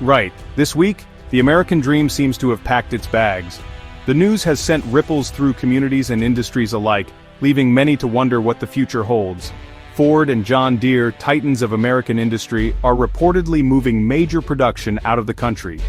Right. This week, the American dream seems to have packed its bags. The news has sent ripples through communities and industries alike, leaving many to wonder what the future holds. Ford and John Deere, titans of American industry, are reportedly moving major production out of the country.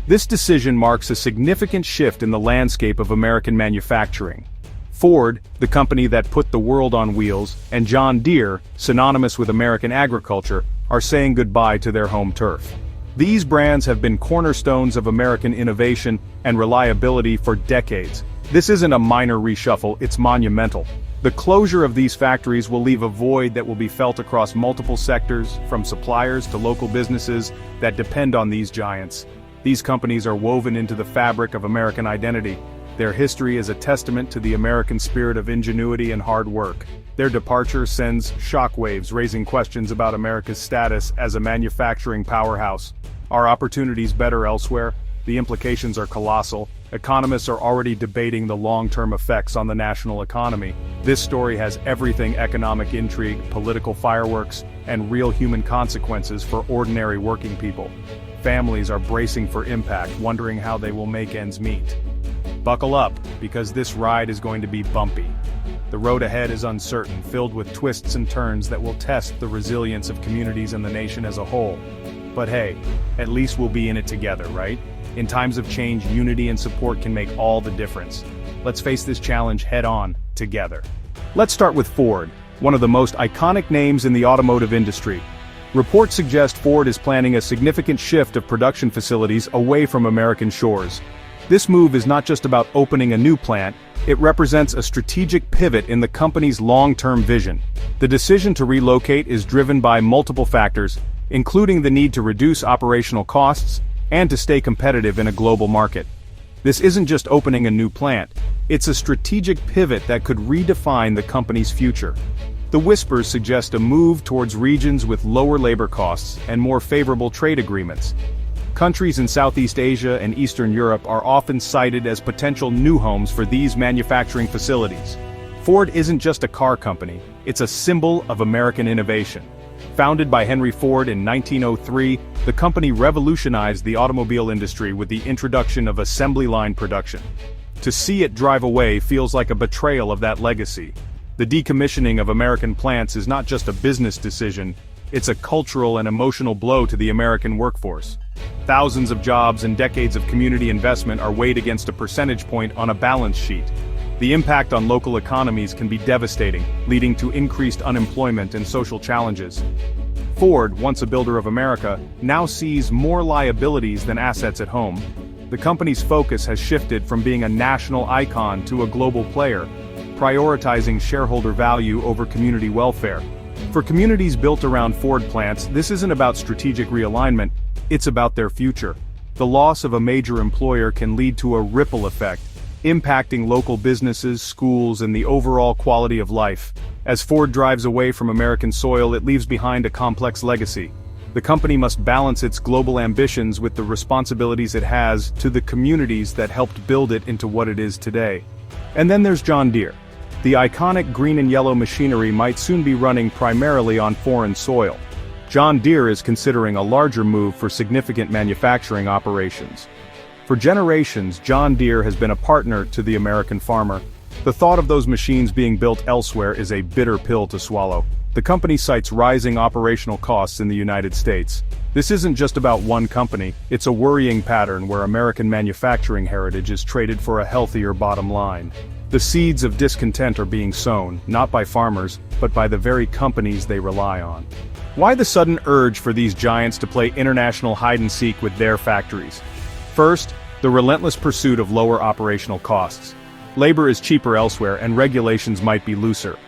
This decision marks a significant shift in the landscape of American manufacturing. Ford, the company that put the world on wheels, and John Deere, synonymous with American agriculture, are saying goodbye to their home turf. These brands have been cornerstones of American innovation and reliability for decades. This isn't a minor reshuffle, it's monumental. The closure of these factories will leave a void that will be felt across multiple sectors, from suppliers to local businesses that depend on these giants. These companies are woven into the fabric of American identity. Their history is a testament to the American spirit of ingenuity and hard work. Their departure sends shockwaves, raising questions about America's status as a manufacturing powerhouse. Are opportunities better elsewhere? The implications are colossal. Economists are already debating the long-term effects on the national economy. This story has everything: economic intrigue, political fireworks, and real human consequences for ordinary working people. Families are bracing for impact, wondering how they will make ends meet. Buckle up, because this ride is going to be bumpy. The road ahead is uncertain, filled with twists and turns that will test the resilience of communities and the nation as a whole. But hey, at least we'll be in it together, right? In times of change, unity and support can make all the difference. Let's face this challenge head-on, together. Let's start with Ford, one of the most iconic names in the automotive industry. Reports suggest Ford is planning a significant shift of production facilities away from American shores. This move is not just about opening a new plant, it represents a strategic pivot in the company's long-term vision. The decision to relocate is driven by multiple factors, including the need to reduce operational costs and to stay competitive in a global market. This isn't just opening a new plant, it's a strategic pivot that could redefine the company's future. The whispers suggest a move towards regions with lower labor costs and more favorable trade agreements. Countries in Southeast Asia and Eastern Europe are often cited as potential new homes for these manufacturing facilities. Ford isn't just a car company, it's a symbol of American innovation. Founded by Henry Ford in 1903, the company revolutionized the automobile industry with the introduction of assembly line production. To see it drive away feels like a betrayal of that legacy. The decommissioning of American plants is not just a business decision, it's a cultural and emotional blow to the American workforce. Thousands of jobs and decades of community investment are weighed against a percentage point on a balance sheet. The impact on local economies can be devastating, leading to increased unemployment and social challenges. Ford, once a builder of America, now sees more liabilities than assets at home. The company's focus has shifted from being a national icon to a global player, prioritizing shareholder value over community welfare. For communities built around Ford plants, this isn't about strategic realignment, it's about their future. The loss of a major employer can lead to a ripple effect, impacting local businesses, schools, and the overall quality of life. As Ford drives away from American soil, it leaves behind a complex legacy. The company must balance its global ambitions with the responsibilities it has to the communities that helped build it into what it is today. And then there's John Deere. The iconic green and yellow machinery might soon be running primarily on foreign soil. John Deere is considering a larger move for significant manufacturing operations. For generations, John Deere has been a partner to the American farmer. The thought of those machines being built elsewhere is a bitter pill to swallow. The company cites rising operational costs in the United States. This isn't just about one company, it's a worrying pattern where American manufacturing heritage is traded for a healthier bottom line. The seeds of discontent are being sown, not by farmers, but by the very companies they rely on. Why the sudden urge for these giants to play international hide-and-seek with their factories? First, the relentless pursuit of lower operational costs. Labor is cheaper elsewhere and regulations might be looser.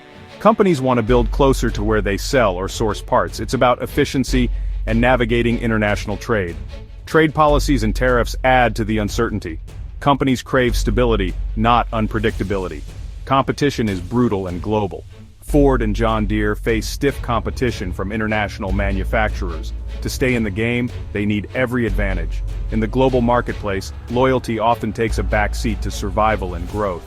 Companies want to build closer to where they sell or source parts. It's about efficiency and navigating international trade. Trade policies and tariffs add to the uncertainty. Companies crave stability, not unpredictability. Competition is brutal and global. Ford and John Deere face stiff competition from international manufacturers. To stay in the game, they need every advantage. In the global marketplace, loyalty often takes a backseat to survival and growth.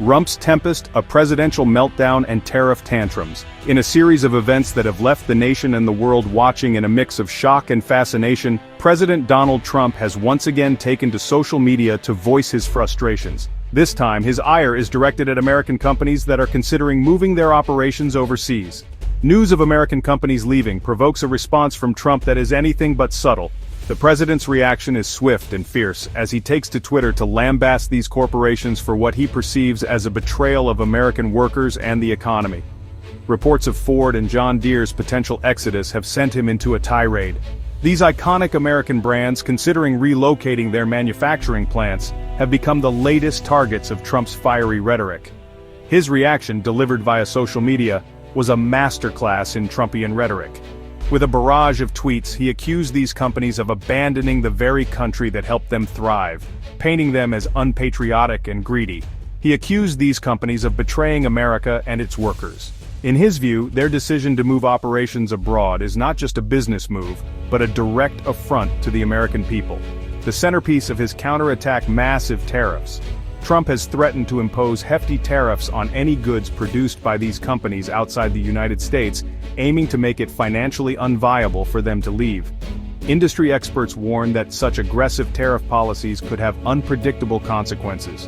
Rump's Tempest, a presidential meltdown and tariff tantrums. In a series of events that have left the nation and the world watching in a mix of shock and fascination, President Donald Trump has once again taken to social media to voice his frustrations. This time, his ire is directed at American companies that are considering moving their operations overseas. News of American companies leaving provokes a response from Trump that is anything but subtle. The president's reaction is swift and fierce as he takes to Twitter to lambast these corporations for what he perceives as a betrayal of American workers and the economy. Reports of Ford and John Deere's potential exodus have sent him into a tirade. These iconic American brands, considering relocating their manufacturing plants, have become the latest targets of Trump's fiery rhetoric. His reaction, delivered via social media, was a masterclass in Trumpian rhetoric. With a barrage of tweets, he accused these companies of abandoning the very country that helped them thrive, painting them as unpatriotic and greedy. He accused these companies of betraying America and its workers. In his view, their decision to move operations abroad is not just a business move, but a direct affront to the American people. The centerpiece of his counterattack: massive tariffs. Trump has threatened to impose hefty tariffs on any goods produced by these companies outside the United States, aiming to make it financially unviable for them to leave. Industry experts warn that such aggressive tariff policies could have unpredictable consequences.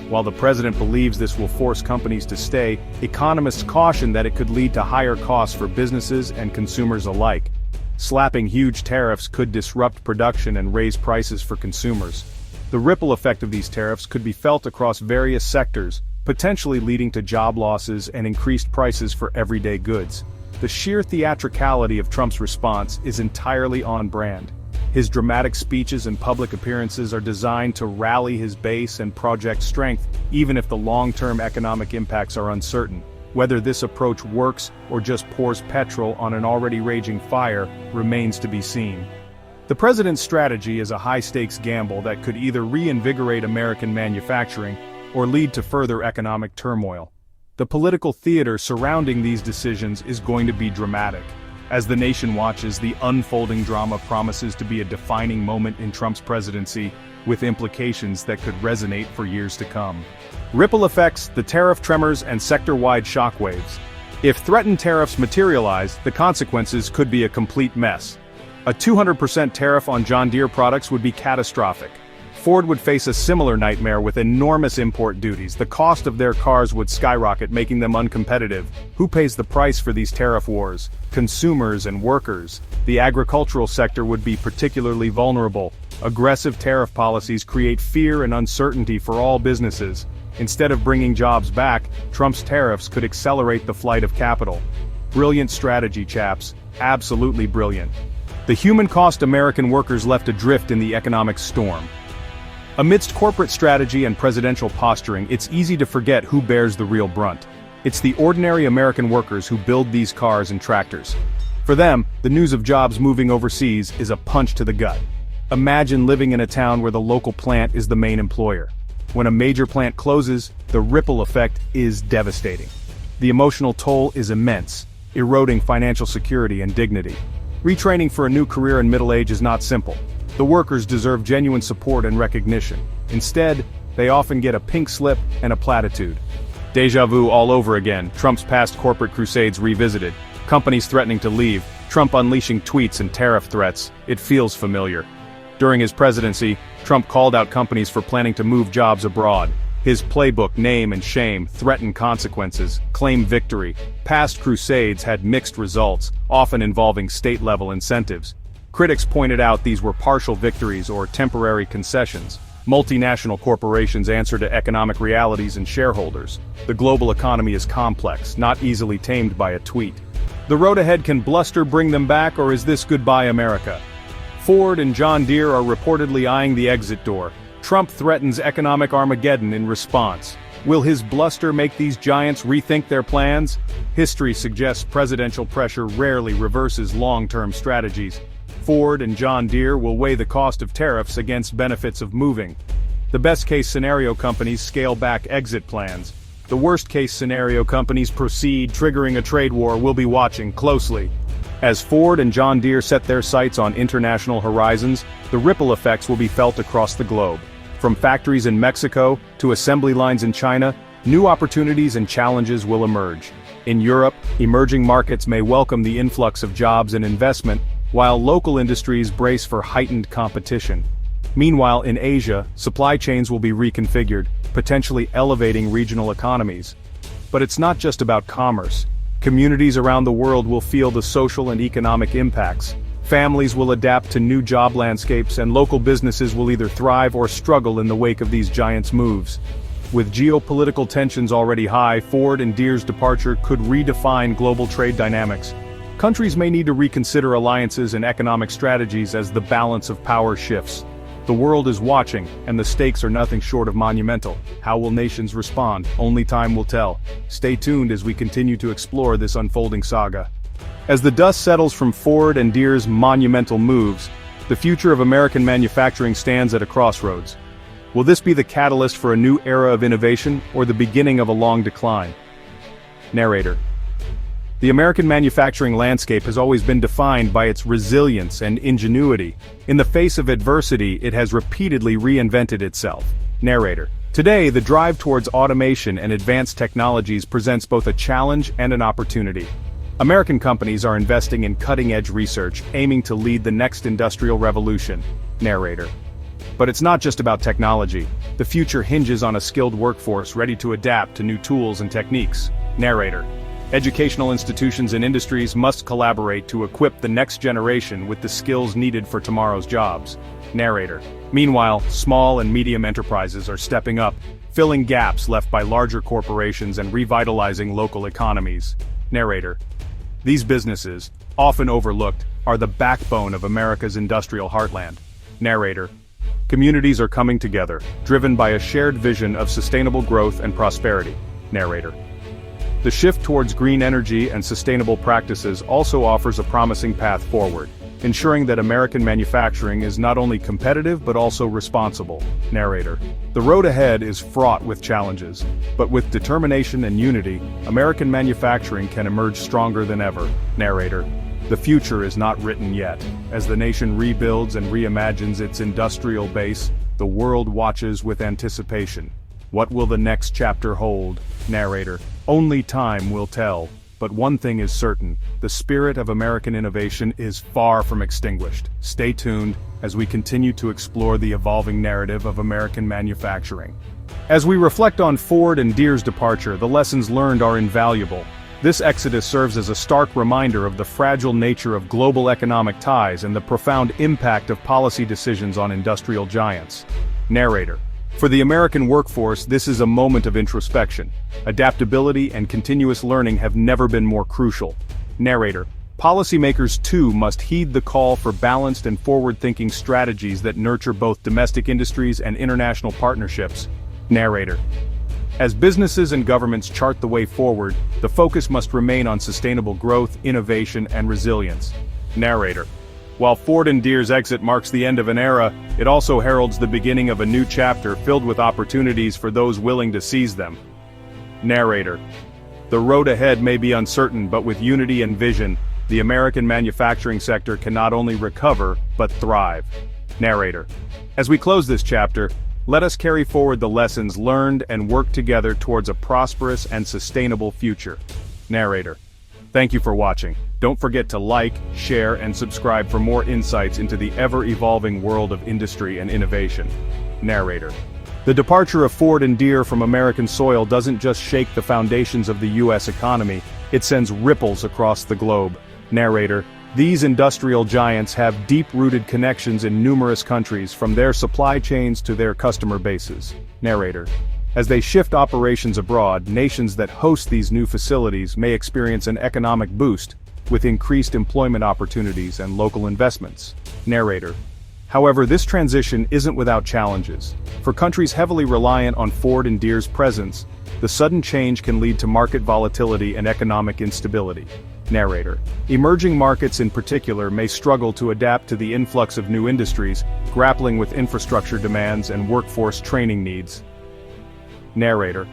While the president believes this will force companies to stay, economists caution that it could lead to higher costs for businesses and consumers alike. Slapping huge tariffs could disrupt production and raise prices for consumers. The ripple effect of these tariffs could be felt across various sectors, potentially leading to job losses and increased prices for everyday goods. The sheer theatricality of Trump's response is entirely on brand. His dramatic speeches and public appearances are designed to rally his base and project strength, even if the long-term economic impacts are uncertain. Whether this approach works or just pours petrol on an already raging fire remains to be seen. The president's strategy is a high-stakes gamble that could either reinvigorate American manufacturing or lead to further economic turmoil. The political theater surrounding these decisions is going to be dramatic. As the nation watches, the unfolding drama promises to be a defining moment in Trump's presidency, with implications that could resonate for years to come. Ripple effects, the tariff tremors, and sector-wide shockwaves. If threatened tariffs materialize, the consequences could be a complete mess. A 200% tariff on John Deere products would be catastrophic. Ford would face a similar nightmare with enormous import duties. The cost of their cars would skyrocket, making them uncompetitive. Who pays the price for these tariff wars? Consumers and workers. The agricultural sector would be particularly vulnerable. Aggressive tariff policies create fear and uncertainty for all businesses. Instead of bringing jobs back, Trump's tariffs could accelerate the flight of capital. Brilliant strategy, chaps. Absolutely brilliant. The human cost American workers left adrift in the economic storm. Amidst corporate strategy and presidential posturing, it's easy to forget who bears the real brunt. It's the ordinary American workers who build these cars and tractors. For them, the news of jobs moving overseas is a punch to the gut. Imagine living in a town where the local plant is the main employer. When a major plant closes, the ripple effect is devastating. The emotional toll is immense, eroding financial security and dignity. Retraining for a new career in middle age is not simple. The workers deserve genuine support and recognition. Instead, they often get a pink slip and a platitude. Deja vu all over again, Trump's past corporate crusades revisited. Companies threatening to leave, Trump unleashing tweets and tariff threats. It feels familiar. During his presidency, Trump called out companies for planning to move jobs abroad. His playbook, name and shame, threaten consequences, claim victory. Past crusades had mixed results, often involving state-level incentives. Critics pointed out these were partial victories or temporary concessions. Multinational corporations answer to economic realities and shareholders. The global economy is complex, not easily tamed by a tweet. The road ahead can bluster bring them back, or is this goodbye America? Ford and John Deere are reportedly eyeing the exit door. Trump threatens economic Armageddon in response. Will his bluster make these giants rethink their plans? History suggests presidential pressure rarely reverses long-term strategies. Ford and John Deere will weigh the cost of tariffs against benefits of moving. The best-case scenario companies scale back exit plans. The worst-case scenario companies proceed, triggering a trade war. We'll be watching closely. As Ford and John Deere set their sights on international horizons, the ripple effects will be felt across the globe. From factories in Mexico to assembly lines in China, new opportunities and challenges will emerge. In Europe, emerging markets may welcome the influx of jobs and investment, while local industries brace for heightened competition. Meanwhile, in Asia, supply chains will be reconfigured, potentially elevating regional economies. But it's not just about commerce. Communities around the world will feel the social and economic impacts. Families will adapt to new job landscapes, and local businesses will either thrive or struggle in the wake of these giants' moves. With geopolitical tensions already high, Ford and Deere's departure could redefine global trade dynamics. Countries may need to reconsider alliances and economic strategies as the balance of power shifts. The world is watching, and the stakes are nothing short of monumental. How will nations respond? Only time will tell. Stay tuned as we continue to explore this unfolding saga. As the dust settles from Ford and Deere's monumental moves, the future of American manufacturing stands at a crossroads. Will this be the catalyst for a new era of innovation, or the beginning of a long decline? Narrator. The American manufacturing landscape has always been defined by its resilience and ingenuity. In the face of adversity, it has repeatedly reinvented itself. Narrator. Today, the drive towards automation and advanced technologies presents both a challenge and an opportunity. American companies are investing in cutting-edge research, aiming to lead the next industrial revolution. Narrator. But it's not just about technology. The future hinges on a skilled workforce ready to adapt to new tools and techniques. Narrator. Educational institutions and industries must collaborate to equip the next generation with the skills needed for tomorrow's jobs. Narrator. Meanwhile, small and medium enterprises are stepping up, filling gaps left by larger corporations and revitalizing local economies. Narrator. These businesses, often overlooked, are the backbone of America's industrial heartland. Narrator. Communities are coming together, driven by a shared vision of sustainable growth and prosperity. Narrator. The shift towards green energy and sustainable practices also offers a promising path forward, ensuring that American manufacturing is not only competitive but also responsible. Narrator. The road ahead is fraught with challenges, but with determination and unity, American manufacturing can emerge stronger than ever. Narrator. The future is not written yet. As the nation rebuilds and reimagines its industrial base, the world watches with anticipation. What will the next chapter hold? Narrator. Only time will tell. But one thing is certain, the spirit of American innovation is far from extinguished. Stay tuned as we continue to explore the evolving narrative of American manufacturing. As we reflect on Ford and Deere's departure, the lessons learned are invaluable. This exodus serves as a stark reminder of the fragile nature of global economic ties and the profound impact of policy decisions on industrial giants. Narrator. For the American workforce, this is a moment of introspection. Adaptability and continuous learning have never been more crucial. Narrator. Policymakers too must heed the call for balanced and forward-thinking strategies that nurture both domestic industries and international partnerships. Narrator. As businesses and governments chart the way forward, the focus must remain on sustainable growth, innovation, and resilience. Narrator. While Ford and Deere's exit marks the end of an era, it also heralds the beginning of a new chapter filled with opportunities for those willing to seize them. Narrator. The road ahead may be uncertain, but with unity and vision, the American manufacturing sector can not only recover, but thrive. Narrator. As we close this chapter, let us carry forward the lessons learned and work together towards a prosperous and sustainable future. Narrator. Thank you for watching. Don't forget to like, share, and subscribe for more insights into the ever-evolving world of industry and innovation. Narrator. The departure of Ford and Deere from American soil doesn't just shake the foundations of the U.S. economy, it sends ripples across the globe. Narrator. These industrial giants have deep-rooted connections in numerous countries, from their supply chains to their customer bases. Narrator. As they shift operations abroad, nations that host these new facilities may experience an economic boost, with increased employment opportunities and local investments. Narrator. However, this transition isn't without challenges. For countries heavily reliant on Ford and Deere's presence, the sudden change can lead to market volatility and economic instability. Narrator. Emerging markets in particular may struggle to adapt to the influx of new industries, grappling with infrastructure demands and workforce training needs. Narrator.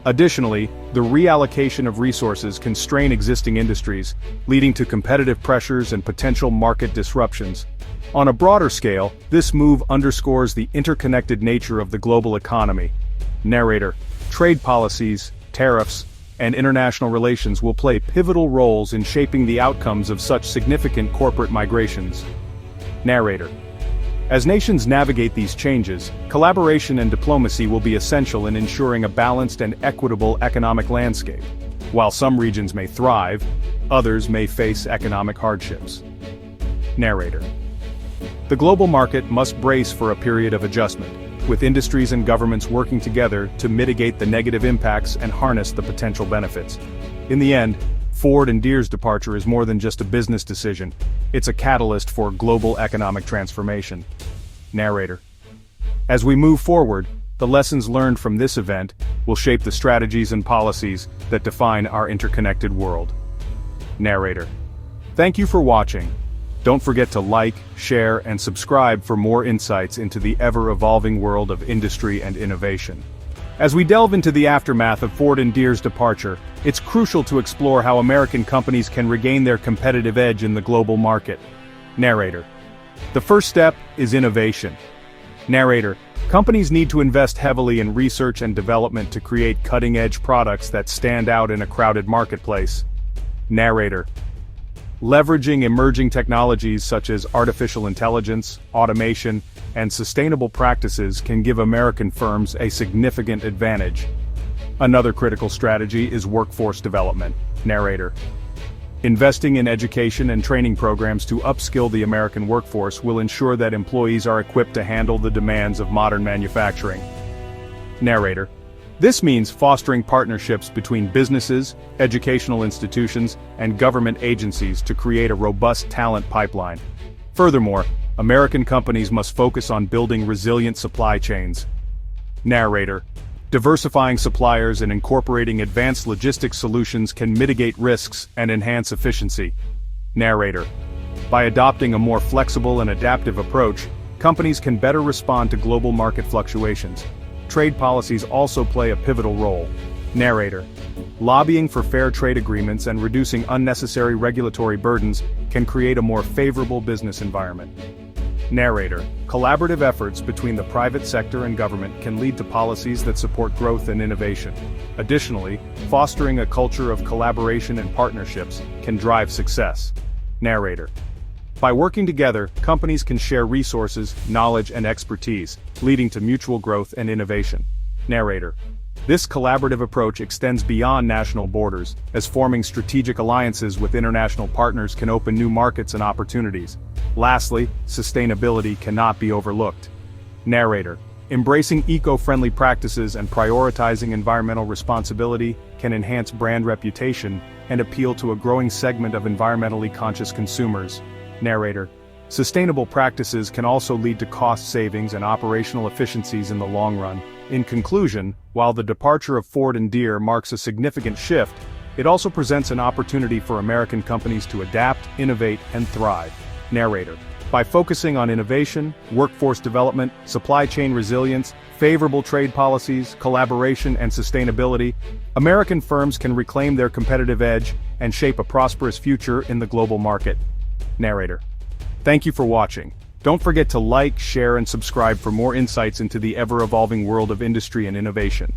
Additionally, the reallocation of resources can strain existing industries, leading to competitive pressures and potential market disruptions. On a broader scale, this move underscores the interconnected nature of the global economy. Narrator. Trade policies, tariffs, and international relations will play pivotal roles in shaping the outcomes of such significant corporate migrations. Narrator. As nations navigate these changes, collaboration and diplomacy will be essential in ensuring a balanced and equitable economic landscape. While some regions may thrive, others may face economic hardships. Narrator. The global market must brace for a period of adjustment, with industries and governments working together to mitigate the negative impacts and harness the potential benefits. In the end, Ford and Deere's departure is more than just a business decision, it's a catalyst for global economic transformation. Narrator. As we move forward, the lessons learned from this event will shape the strategies and policies that define our interconnected world. Narrator. Thank you for watching. Don't forget to like, share, and subscribe for more insights into the ever-evolving world of industry and innovation. As we delve into the aftermath of Ford and Deere's departure, it's crucial to explore how American companies can regain their competitive edge in the global market. Narrator. The first step is innovation. Narrator. Companies need to invest heavily in research and development to create cutting-edge products that stand out in a crowded marketplace. Narrator. Leveraging emerging technologies such as artificial intelligence, automation, and sustainable practices can give American firms a significant advantage. Another critical strategy is workforce development. Narrator. Investing in education and training programs to upskill the American workforce will ensure that employees are equipped to handle the demands of modern manufacturing. Narrator. This means fostering partnerships between businesses, educational institutions, and government agencies to create a robust talent pipeline. Furthermore, American companies must focus on building resilient supply chains. Narrator. Diversifying suppliers and incorporating advanced logistics solutions can mitigate risks and enhance efficiency. Narrator. By adopting a more flexible and adaptive approach, companies can better respond to global market fluctuations. Trade policies also play a pivotal role. Narrator. Lobbying for fair trade agreements and reducing unnecessary regulatory burdens can create a more favorable business environment. Narrator. Collaborative efforts between the private sector and government can lead to policies that support growth and innovation. Additionally, fostering a culture of collaboration and partnerships can drive success. Narrator. By working together, companies can share resources, knowledge, and expertise, leading to mutual growth and innovation. Narrator. This collaborative approach extends beyond national borders, as forming strategic alliances with international partners can open new markets and opportunities. Lastly, sustainability cannot be overlooked. Narrator. Embracing eco-friendly practices and prioritizing environmental responsibility can enhance brand reputation and appeal to a growing segment of environmentally conscious consumers. Narrator. Sustainable practices can also lead to cost savings and operational efficiencies in the long run. In conclusion, while the departure of Ford and Deere marks a significant shift, it also presents an opportunity for American companies to adapt, innovate, and thrive. Narrator. By focusing on innovation, workforce development, supply chain resilience, favorable trade policies, collaboration, and sustainability, American firms can reclaim their competitive edge and shape a prosperous future in the global market. Narrator. Thank you for watching. Don't forget to like, share, and subscribe for more insights into the ever-evolving world of industry and innovation.